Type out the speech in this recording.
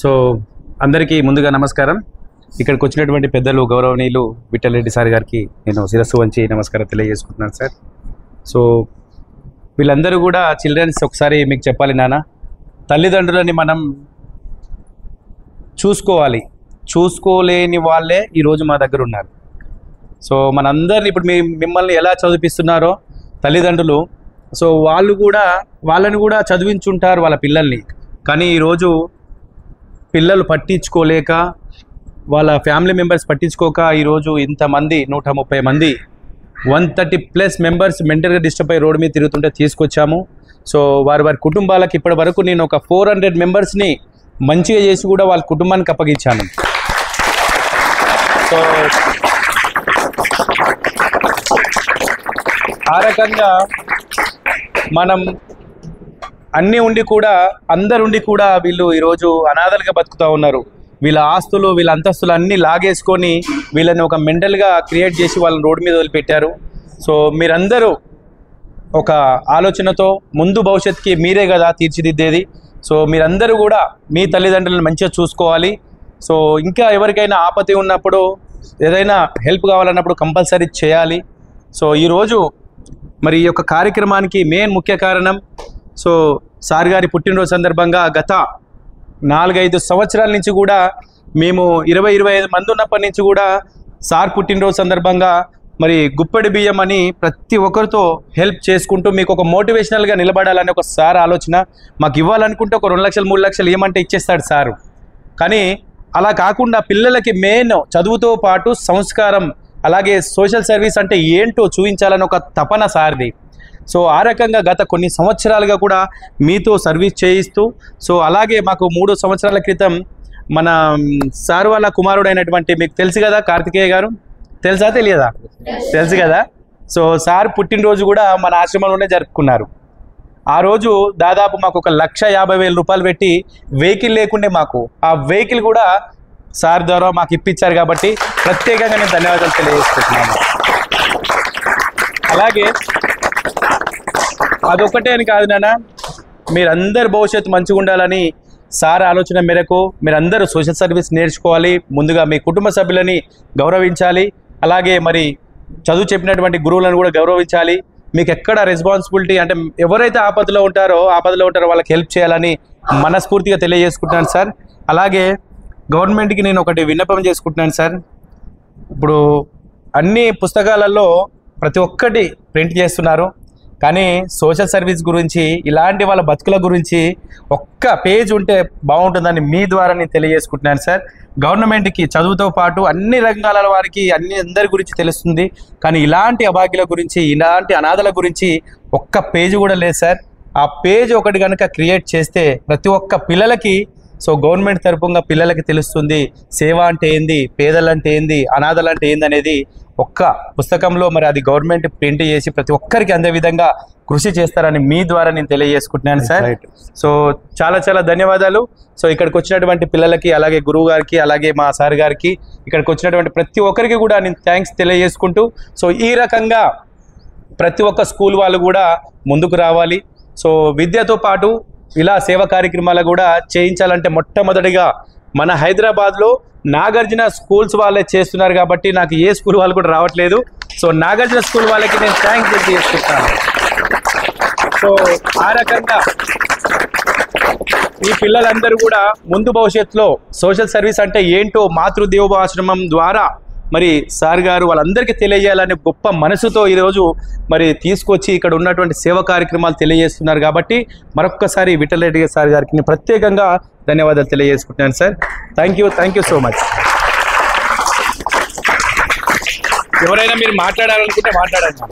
So అందరికీ ముందుగా నమస్కారం. ఇక్కడికి వచ్చినటువంటి పెద్దలు గౌరవనీయులు విఠల్ రెడ్డి సార్ గారికి నేను శిరస్సు వంచి నమస్కారం తెలియజేసుకుంటున్నాను సార్. సో వీళ్ళందరూ కూడా చిల్డ్రన్స్, ఒకసారి మీకు చెప్పాలి నాన్న, తల్లిదండ్రులని మనం చూసుకోలేని వాళ్ళే ఈరోజు మా దగ్గర ఉన్నారు. సో మనందరిని ఇప్పుడు మిమ్మల్ని ఎలా చదివిస్తున్నారో తల్లిదండ్రులు, సో వాళ్ళని కూడా చదివించుంటారు వాళ్ళ పిల్లల్ని. కానీ ఈరోజు పిల్లలు పట్టించుకోలేక, వాళ్ళ ఫ్యామిలీ మెంబర్స్ పట్టించుకోక ఈరోజు ఇంతమంది 130 మంది 130+ మెంబర్స్ మెంటల్గా డిస్టర్బ్ అయ్యి రోడ్డు మీద తిరుగుతుంటే తీసుకొచ్చాము. సో వారి కుటుంబాలకు ఇప్పటి వరకు నేను ఒక 400 మెంబర్స్ని మంచిగా చేసి కూడా వాళ్ళ కుటుంబానికి అప్పగించాను. సో ఆ రకంగా మనం అన్నీ ఉండి కూడా, అందరుండి కూడా వీళ్ళు ఈరోజు అనాథలుగా బతుకుతూ ఉన్నారు. వీళ్ళ ఆస్తులు, వీళ్ళ అంతస్తులు అన్నీ లాగేసుకొని వీళ్ళని ఒక మెంటల్గా క్రియేట్ చేసి వాళ్ళని రోడ్డు మీద వదిలిపెట్టారు. సో మీరందరూ ఒక ఆలోచనతో ముందు భవిష్యత్తుకి మీరే కదా తీర్చిదిద్దేది. సో మీరందరూ కూడా మీ తల్లిదండ్రులను మంచిగా చూసుకోవాలి. సో ఇంకా ఎవరికైనా ఆపత్తి ఉన్నప్పుడు, ఏదైనా హెల్ప్ కావాలన్నప్పుడు కంపల్సరీ చేయాలి. సో ఈరోజు మరి ఈ యొక్క కార్యక్రమానికి ముఖ్య కారణం, సో సార్ గారి పుట్టినరోజు సందర్భంగా గత 4-5 సంవత్సరాల నుంచి కూడా మేము 20-25 మంది ఉన్నప్పటి నుంచి కూడా సార్ పుట్టినరోజు సందర్భంగా మరి గుప్పెడి బియ్యం అని ప్రతి ఒక్కరితో హెల్ప్ చేసుకుంటూ మీకు ఒక మోటివేషనల్గా నిలబడాలని ఒక సార్ ఆలోచన. మాకు ఇవ్వాలనుకుంటే ఒక 2 లక్షలు 3 లక్షలు ఏమంటే ఇచ్చేస్తాడు సారు. కానీ అలా కాకుండా పిల్లలకి చదువుతో పాటు సంస్కారం, అలాగే సోషల్ సర్వీస్ అంటే ఏంటో చూపించాలని ఒక తపన సార్ది. సో ఆ రకంగా గత కొన్ని సంవత్సరాలుగా కూడా మీతో సర్వీస్ చేయిస్తూ, సో అలాగే మాకు 3 సంవత్సరాల క్రితం మన సార్ వాళ్ళ కుమారుడు అయినటువంటి, మీకు తెలుసు కదా కార్తికేయ గారు, తెలుసా తెలియదా? తెలుసు కదా. సో సార్ పుట్టినరోజు కూడా మన ఆశ్రమంలోనే జరుపుకున్నారు. ఆ రోజు దాదాపు మాకు 1,50,000 రూపాయలు పెట్టి వెహికల్ లేకుండే మాకు ఆ వెహికల్ కూడా సార్ ద్వారా మాకు ఇప్పించారు. కాబట్టి ప్రత్యేకంగా నేను ధన్యవాదాలు తెలియజేసుకుంటున్నాను. అలాగే అదొక్కటే అని కాదు నాన్న, మీరందరు భవిష్యత్తు మంచిగా ఉండాలని సార్ ఆలోచన మేరకు మీరందరూ సోషల్ సర్వీస్ నేర్చుకోవాలి. ముందుగా మీ కుటుంబ సభ్యులని గౌరవించాలి. అలాగే మరి చదువు చెప్పినటువంటి గురువులను కూడా గౌరవించాలి. మీకు ఎక్కడ రెస్పాన్సిబిలిటీ అంటే ఎవరైతే ఆపదలో ఉంటారో వాళ్ళకి హెల్ప్ చేయాలని మనస్ఫూర్తిగా తెలియజేసుకుంటున్నాను సార్. అలాగే గవర్నమెంట్కి నేను ఒకటి విన్నపం చేసుకుంటున్నాను సార్. ఇప్పుడు అన్ని పుస్తకాలలో ప్రతి ఒక్కటి ప్రింట్ చేస్తున్నారు, కానీ సోషల్ సర్వీస్ గురించి, ఇలాంటి వాళ్ళ బతుకుల గురించి ఒక్క పేజ్ ఉంటే బాగుంటుందని మీ ద్వారా నేను తెలియజేసుకుంటున్నాను సార్. గవర్నమెంట్కి చదువుతో పాటు అన్ని రంగాల వారికి అందరి గురించి తెలుస్తుంది, కానీ ఇలాంటి అభాగ్యుల గురించి, ఇలాంటి అనాథల గురించి ఒక్క పేజ్ కూడా లేదు సార్. ఆ పేజ్ ఒకటి కనుక క్రియేట్ చేస్తే ప్రతి ఒక్క పిల్లలకి, సో గవర్నమెంట్ తరపుగా పిల్లలకి తెలుస్తుంది సేవ అంటే ఏంది, పేదలంటే ఏంది, అనాథలంటే ఏంది అనేది ఒక్క పుస్తకంలో మరి అది గవర్నమెంట్ ప్రింట్ చేసి ప్రతి ఒక్కరికి అందే విధంగా కృషి చేస్తారని మీ ద్వారా నేను తెలియజేసుకుంటున్నాను సార్. సో చాలా చాలా ధన్యవాదాలు. సో ఇక్కడికి వచ్చినటువంటి పిల్లలకి, అలాగే గురువు గారికి, అలాగే మా సార్ గారికి, ఇక్కడికి వచ్చినటువంటి ప్రతి ఒక్కరికి కూడా నేను థ్యాంక్స్ తెలియజేసుకుంటూ, సో ఈ రకంగా ప్రతి ఒక్క స్కూల్ వాళ్ళు కూడా ముందుకు రావాలి. సో విద్యతో పాటు ఇలా సేవా కార్యక్రమాలు కూడా చేయించాలంటే మొట్టమొదటిగా మన హైదరాబాద్లో నాగార్జున స్కూల్స్ వాళ్ళే చేస్తున్నారు. కాబట్టి నాకు ఏ స్కూల్ వాళ్ళు కూడా రావట్లేదు. సో నాగార్జున స్కూల్ వాళ్ళకి నేను థ్యాంక్స్ తెలియజేసుకుంటాను. సో ఆ రకంగా ఈ పిల్లలందరూ కూడా ముందు భవిష్యత్తులో సోషల్ సర్వీస్ అంటే ఏంటో మాతృదేవోభవ ఆశ్రమం ద్వారా మరి సార్ గారు వాళ్ళందరికీ తెలియజేయాలనే గొప్ప మనసుతో ఈరోజు మరి తీసుకొచ్చి ఇక్కడ ఉన్నటువంటి సేవా కార్యక్రమాలు తెలియజేస్తున్నారు. కాబట్టి మరొక్కసారి విఠల్ రెడ్డి సార్ గారికి నేను ప్రత్యేకంగా ధన్యవాదాలు తెలియజేసుకుంటున్నాను sir. Thank you so much. ఎవరైనా మీరు మాట్లాడాలనుకుంటే మాట్లాడండి.